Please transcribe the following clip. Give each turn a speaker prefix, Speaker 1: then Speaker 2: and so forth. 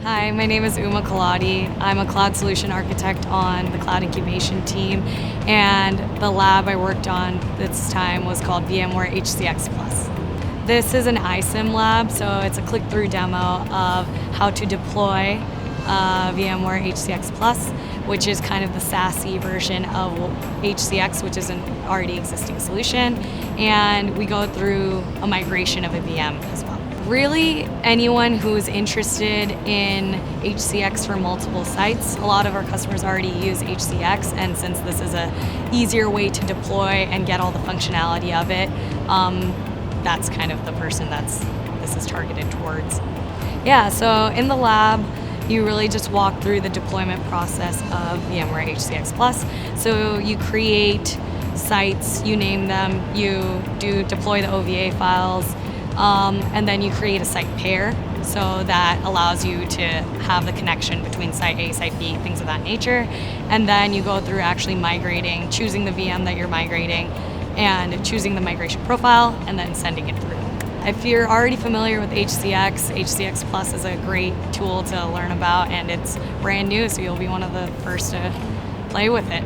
Speaker 1: Hi, my name is Uma Kaladi. I'm a cloud solution architect on the cloud incubation team, and the lab I worked on this time was called VMware HCX Plus. This is an ISIM lab, so it's a click-through demo of how to deploy VMware HCX Plus, which is kind of the SASE version of HCX, which is an already existing solution, and we go through a migration of a VM as well. Really, anyone who is interested in HCX for multiple sites. A lot of our customers already use HCX, and since this is a easier way to deploy and get all the functionality of it, that's kind of the person this is targeted towards. Yeah, so in the lab, you really just walk through the deployment process of VMware HCX Plus. So you create sites, you name them, you deploy the OVA files, and then you create a site pair, so that allows you to have the connection between site A, site B, things of that nature. And then you go through actually migrating, choosing the VM that you're migrating, and choosing the migration profile, and then sending it through. If you're already familiar with HCX, HCX Plus is a great tool to learn about, and it's brand new, so you'll be one of the first to play with it.